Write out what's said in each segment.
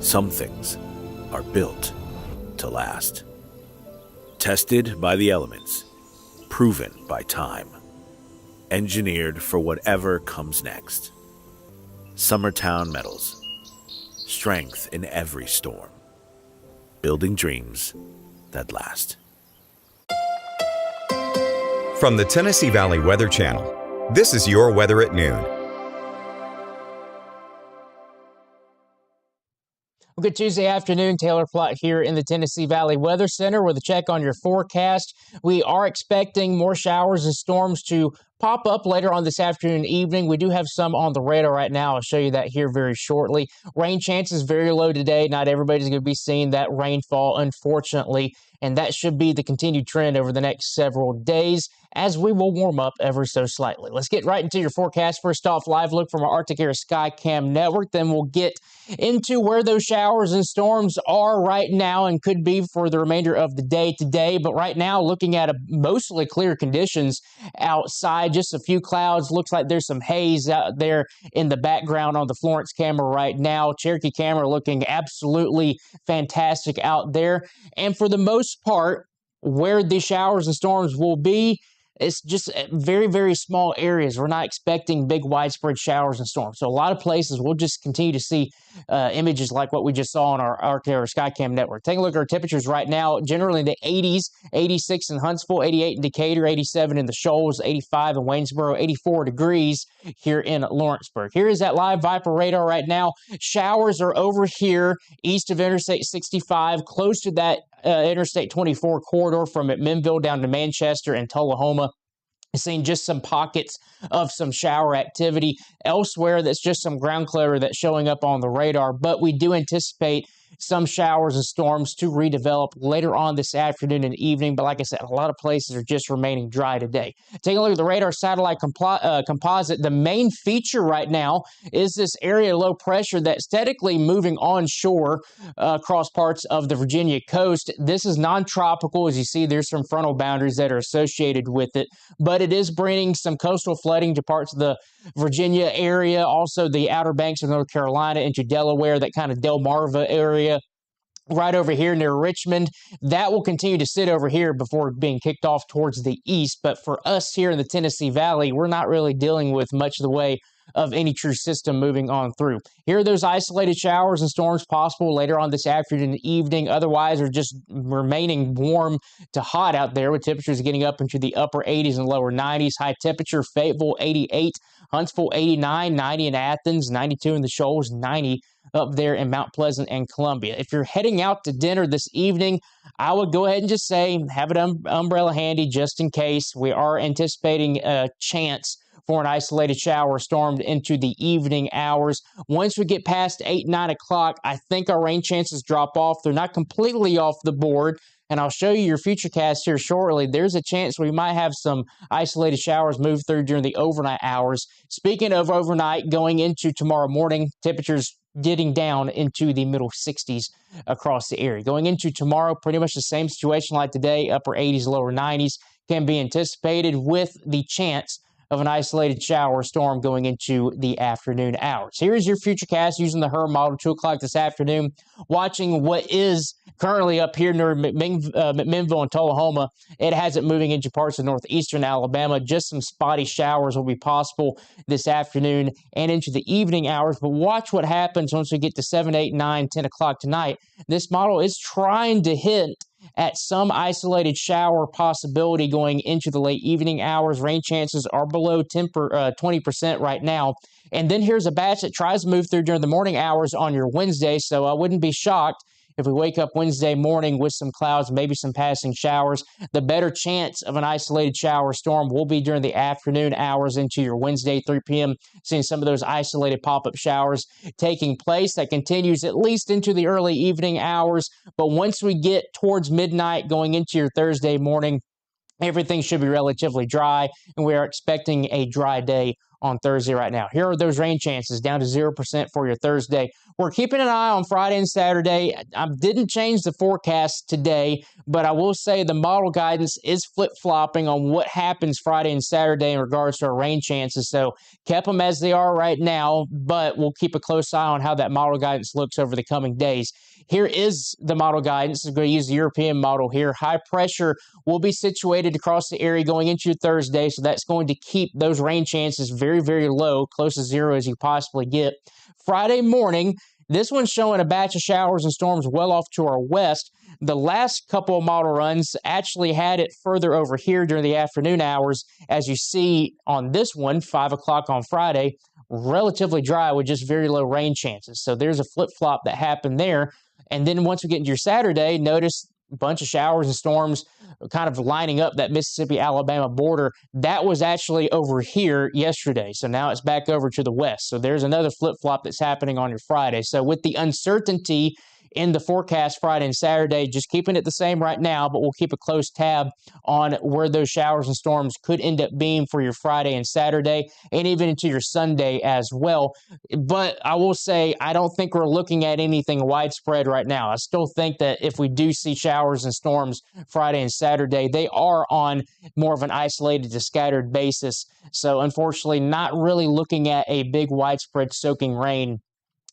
Some things are built to last. Tested by the elements, proven by time, engineered for whatever comes next. Summertown Metals. Strength in every storm. Building dreams that last. From the Tennessee Valley Weather Channel, this is your weather at noon. Good Tuesday afternoon. Taylor Plott here in the Tennessee Valley Weather Center with a check on your forecast. We are expecting more showers and storms to pop up later on this afternoon and evening. We do have some on the radar right now. I'll show you that here very shortly. Rain chances very low today. Not everybody's going to be seeing that rainfall, unfortunately, and that should be the continued trend over the next several days as we will warm up ever so slightly. Let's get right into your forecast. First off, live look from our Arctic Air Skycam network. Then we'll get into where those showers and storms are right now and could be for the remainder of the day today. But right now, looking at mostly clear conditions outside, just a few clouds. Looks like there's some haze out there in the background on the Florence camera right now. Cherokee camera looking absolutely fantastic out there. And for the most part, where the showers and storms will be, it's just very, very small areas. We're not expecting big widespread showers and storms. So a lot of places we'll just continue to see images like what we just saw on our Arctic Air Skycam network. Taking a look at our temperatures right now, generally in the 80s, 86 in Huntsville, 88 in Decatur, 87 in the Shoals, 85 in Waynesboro, 84 degrees here in Lawrenceburg. Here is that live Viper radar right now. Showers are over here east of Interstate 65, close to that Interstate 24 corridor from McMinnville down to Manchester and Tullahoma. Seeing just some pockets of some shower activity. Elsewhere, that's just some ground clutter that's showing up on the radar, but we do anticipate some showers and storms to redevelop later on this afternoon and evening. But like I said, a lot of places are just remaining dry today. Taking a look at the radar satellite composite, the main feature right now is this area of low pressure that's steadily moving onshore across parts of the Virginia coast. This is non-tropical. As you see, there's some frontal boundaries that are associated with it, but it is bringing some coastal flooding to parts of the Virginia area, also the Outer Banks of North Carolina into Delaware, that kind of Delmarva area right over here near Richmond. That will continue to sit over here before being kicked off towards the east. But for us here in the Tennessee Valley, we're not really dealing with much of the way of any true system moving on through. Here are those isolated showers and storms possible later on this afternoon and evening. Otherwise, are just remaining warm to hot out there with temperatures getting up into the upper 80s and lower 90s. High temperature, Fayetteville 88, Huntsville 89, 90 in Athens, 92 in the Shoals, 90 up there in Mount Pleasant and Columbia. If you're heading out to dinner this evening, I would go ahead and just say have an umbrella handy just in case. We are anticipating a chance for an isolated shower storm into the evening hours. Once we get past 8, 9 o'clock, I think our rain chances drop off. They're not completely off the board, and I'll show you your future cast here shortly. There's a chance we might have some isolated showers move through during the overnight hours. Speaking of overnight, going into tomorrow morning, temperatures getting down into the middle 60s across the area. Going into tomorrow, pretty much the same situation like today, upper 80s, lower 90s can be anticipated with the chance of an isolated shower or storm going into the afternoon hours. Here is your futurecast using the HRRR model, 2 o'clock this afternoon, watching what is currently up here near McMinnville and Tullahoma. It has it moving into parts of northeastern Alabama. Just some spotty showers will be possible this afternoon and into the evening hours. But watch what happens once we get to 7, 8, 9, 10 o'clock tonight. This model is trying to hint at some isolated shower possibility going into the late evening hours. Rain chances are below 20% right now. And then here's a batch that tries to move through during the morning hours on your Wednesday, so I wouldn't be shocked if we wake up Wednesday morning with some clouds, maybe some passing showers. The better chance of an isolated shower storm will be during the afternoon hours into your Wednesday, 3 p.m., seeing some of those isolated pop-up showers taking place. That continues at least into the early evening hours. But once we get towards midnight going into your Thursday morning, everything should be relatively dry, and we are expecting a dry day on Thursday right now. Here are those rain chances down to 0% for your Thursday. We're keeping an eye on Friday and Saturday. I didn't change the forecast today, but I will say the model guidance is flip-flopping on what happens Friday and Saturday in regards to our rain chances. So kept them as they are right now, but we'll keep a close eye on how that model guidance looks over the coming days. Here is the model guidance. I'm going to use the European model here. High pressure will be situated across the area going into Thursday, so that's going to keep those rain chances very, very low, close to zero as you possibly get. Friday morning, this one's showing a batch of showers and storms well off to our west. The last couple of model runs actually had it further over here during the afternoon hours. As you see on this one, 5 o'clock on Friday, relatively dry with just very low rain chances. So there's a flip-flop that happened there. And then once we get into your Saturday, notice a bunch of showers and storms kind of lining up that Mississippi-Alabama border. That was actually over here yesterday. So now it's back over to the west. So there's another flip-flop that's happening on your Friday. So with the uncertainty in the forecast Friday and Saturday, just keeping it the same right now, but we'll keep a close tab on where those showers and storms could end up being for your Friday and Saturday, and even into your Sunday as well. But I will say, I don't think we're looking at anything widespread right now. I still think that if we do see showers and storms Friday and Saturday, they are on more of an isolated to scattered basis. So unfortunately, not really looking at a big widespread soaking rain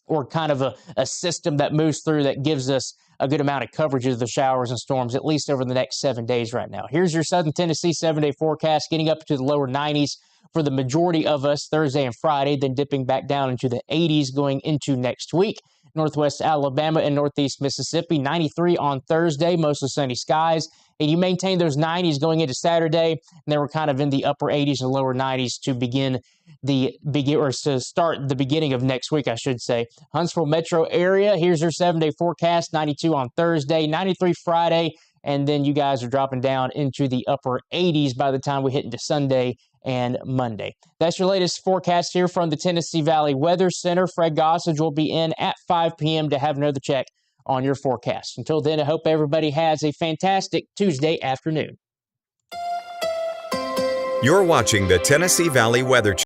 or kind of a system that moves through that gives us a good amount of coverage of the showers and storms, at least over the next 7 days right now. Here's your Southern Tennessee 7-day forecast, getting up to the lower 90s for the majority of us Thursday and Friday, then dipping back down into the 80s going into next week. Northwest Alabama and Northeast Mississippi, 93 on Thursday, mostly sunny skies. And you maintain those 90s going into Saturday, and then we're kind of in the upper 80s and lower 90s to start the beginning of next week, I should say. Huntsville metro area, here's your 7-day forecast, 92 on Thursday, 93 Friday, and then you guys are dropping down into the upper 80s by the time we hit into Sunday and Monday. That's your latest forecast here from the Tennessee Valley Weather Center. Fred Gossage will be in at 5 p.m. to have another check on your forecast. Until then, I hope everybody has a fantastic Tuesday afternoon. You're watching the Tennessee Valley Weather Channel.